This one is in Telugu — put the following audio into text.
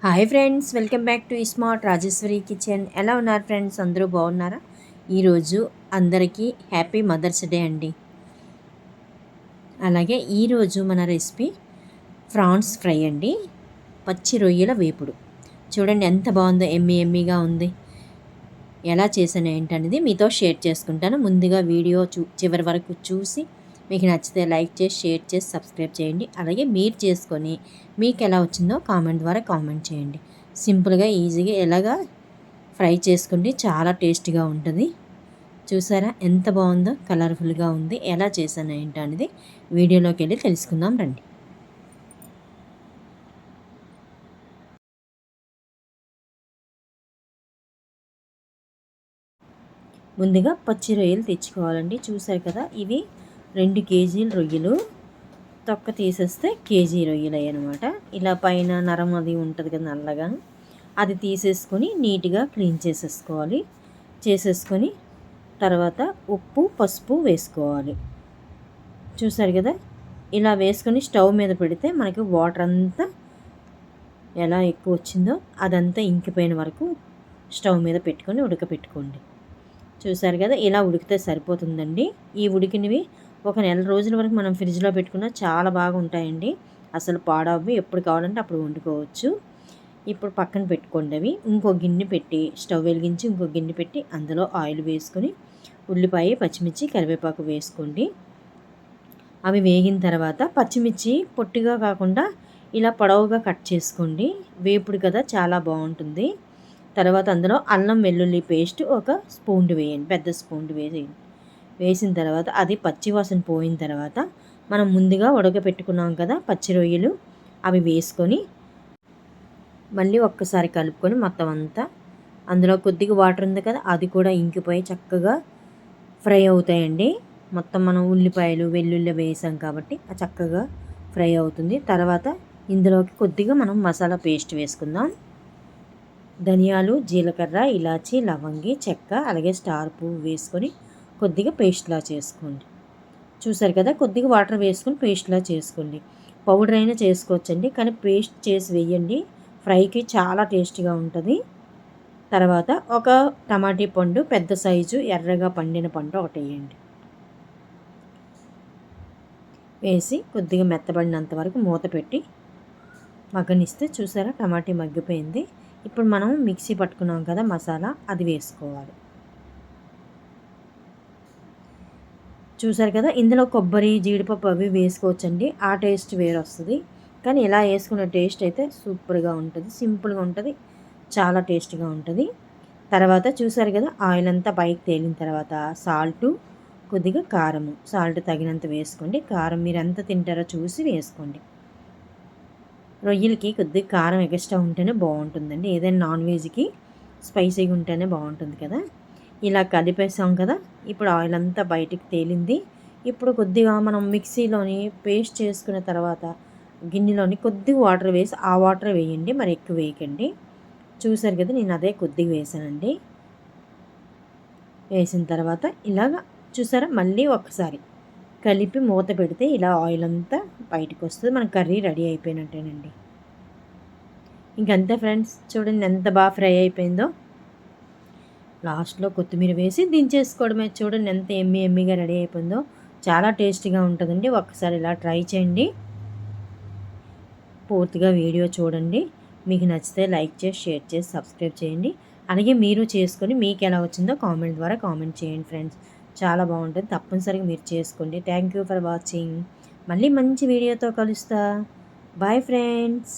Hi friends, welcome back to smart Rajeshwari kitchen. ఎలా ఉన్నారు ఫ్రెండ్స్? అందరూ బాగున్నారా? ఈరోజు అందరికీ హ్యాపీ మదర్స్ డే అండి. అలాగే ఈరోజు మన రెసిపీ ఫ్రాన్స్ ఫ్రై అండి. పచ్చి రొయ్యల వేపుడు. చూడండి ఎంత బాగుందో, ఎమ్మీగా ఉంది. ఎలా చేశాను ఏంటనేది మీతో షేర్ చేసుకుంటాను. ముందుగా వీడియో చివరి వరకు చూసి మీకు నచ్చితే లైక్ చేసి, షేర్ చేసి, సబ్స్క్రైబ్ చేయండి. అలాగే మీరు చేసుకొని మీకు ఎలా వచ్చిందో కామెంట్ ద్వారా కామెంట్ చేయండి. సింపుల్గా ఈజీగా ఎలాగా ఫ్రై చేసుకోండి, చాలా టేస్టీగా ఉంటుంది. చూసారా ఎంత బాగుందో, కలర్ఫుల్గా ఉంది. ఎలా చేశాను ఏంటి అనేది వీడియోలోకి వెళ్ళి తెలుసుకుందాం రండి. ముందుగా పచ్చి రొయ్యలు తెచ్చుకోవాలండి. చూసారు కదా, ఇవి 2 కేజీల రొయ్యలు. తొక్క తీసేస్తే కేజీ రొయ్యలు అనమాట. ఇలా పైన నరం అది ఉంటుంది కదా నల్లగా, అది తీసేసుకొని నీట్గా క్లీన్ చేసేసుకొని తర్వాత ఉప్పు పసుపు వేసుకోవాలి. చూసారు కదా, ఇలా వేసుకొని స్టవ్ మీద పెడితే మనకి వాటర్ అంతా ఎలా ఎక్కువ వచ్చిందో అదంతా ఇంకిపోయిన వరకు స్టవ్ మీద పెట్టుకొని ఉడకపెట్టుకోండి. చూసారు కదా, ఇలా ఉడికితే సరిపోతుందండి. ఈ ఉడికినవి ఒక నెల రోజుల వరకు మనం ఫ్రిడ్జ్లో పెట్టుకున్నా చాలా బాగా ఉంటాయండి. అసలు పాడవి, ఎప్పుడు కావాలంటే అప్పుడు వండుకోవచ్చు. ఇప్పుడు పక్కన పెట్టుకోండి అవి. ఇంకో గిన్నె పెట్టి స్టవ్ వెలిగించి ఇంకో గిన్నె పెట్టి అందులో ఆయిల్ వేసుకొని ఉల్లిపాయ పచ్చిమిర్చి కరివేపాకు వేసుకోండి. అవి వేగిన తర్వాత పచ్చిమిర్చి పొట్టిగా కాకుండా ఇలా పొడవుగా కట్ చేసుకోండి. వేపుడు కదా చాలా బాగుంటుంది. తర్వాత అందులో అల్లం వెల్లుల్లి పేస్ట్ ఒక స్పూన్ వేయండి, పెద్ద స్పూన్ వేసేయండి. వేసిన తర్వాత అది పచ్చివాసన పోయిన తర్వాత మనం ముందుగా ఉడకపెట్టుకున్నాం కదా పచ్చి రొయ్యలు, అవి వేసుకొని మళ్ళీ ఒక్కసారి కలుపుకొని మొత్తం అంతా అందులో కొద్దిగా వాటర్ ఉంది కదా అది కూడా ఇంకిపోయి చక్కగా ఫ్రై అవుతాయండి. మొత్తం మనం ఉల్లిపాయలు వెల్లుల్లి వేసాం కాబట్టి చక్కగా ఫ్రై అవుతుంది. తర్వాత ఇందులోకి కొద్దిగా మనం మసాలా పేస్ట్ వేసుకుందాం. ధనియాలు, జీలకర్ర, ఇలాచి, లవంగి, చెక్క, అలాగే స్టార్ పువ్వు వేసుకొని కొద్దిగా పేస్ట్లా చేసుకోండి. చూసారు కదా, కొద్దిగా వాటర్ వేసుకొని పేస్ట్లా చేసుకోండి. పౌడర్ అయినా చేసుకోవచ్చండి, కానీ పేస్ట్ చేసి వేయండి. ఫ్రైకి చాలా టేస్టీగా ఉంటుంది. తర్వాత ఒక టమాటీ పండు, పెద్ద సైజు ఎర్రగా పండిన పండు ఒకటి వేయండి. వేసి కొద్దిగా మెత్తబడినంత వరకు మూత పెట్టి మగ్గనిస్తే చూసారా టమాటీ మగ్గిపోయింది. ఇప్పుడు మనం మిక్సీ పట్టుకున్నాం కదా మసాలా, అది వేసుకోవాలి. చూసారు కదా, ఇందులో కొబ్బరి, జీడిపప్పు అవి వేసుకోవచ్చండి. ఆ టేస్ట్ వేరు వస్తుంది. కానీ ఇలా వేసుకున్న టేస్ట్ అయితే సూపర్గా ఉంటుంది, సింపుల్గా ఉంటుంది, చాలా టేస్ట్గా ఉంటుంది. తర్వాత చూసారు కదా, ఆయిల్ అంతా పైకి తేలిన తర్వాత కొద్దిగా కారము, సాల్ట్ తగినంత వేసుకోండి. కారం మీరు ఎంత తింటారో చూసి వేసుకోండి. రొయ్యలకి కొద్దిగా కారం ఎక్స్ట్రా ఉంటేనే బాగుంటుందండి. ఏదైనా నాన్ వెజ్కి స్పైసీగా ఉంటేనే బాగుంటుంది కదా. ఇలా కలిపేసాం కదా, ఇప్పుడు ఆయిల్ అంతా బయటికి తేలింది. ఇప్పుడు కొద్దిగా మనం మిక్సీలోని పేస్ట్ చేసుకున్న తర్వాత గిన్నెలోని కొద్దిగా వాటర్ వేసి, ఆ వాటర్ వేయండి, మరి ఎక్కువ వేయకండి. చూసారు కదా, నేను అదే కొద్దిగా వేసానండి. వేసిన తర్వాత ఇలాగ చూసారా, మళ్ళీ ఒకసారి కలిపి మూత పెడితే ఇలా ఆయిల్ అంతా బయటకు వస్తుంది. మన కర్రీ రెడీ అయిపోయినట్టేనండి. ఇంకంతే ఫ్రెండ్స్, చూడండి ఎంత బాగా ఫ్రై అయిపోయిందో. లాస్ట్లో కొత్తిమీర వేసి దించేసుకోవడమే. చూడండి ఎంత ఎమ్మీగా రెడీ అయిపోయిందో. చాలా టేస్టీగా ఉంటుందండి. ఒక్కసారి ఇలా ట్రై చేయండి. పూర్తిగా వీడియో చూడండి. మీకు నచ్చితే లైక్ చేసి, షేర్ చేసి, సబ్స్క్రైబ్ చేయండి. అలాగే మీరు చేసుకొని మీకు ఎలా వచ్చిందో కామెంట్ ద్వారా కామెంట్ చేయండి ఫ్రెండ్స్. చాలా బాగుంటుంది, తప్పనిసరిగా మీరు చేసుకోండి. Thank you for watching. మళ్ళీ మంచి వీడియోతో కలుస్తా. Bye friends.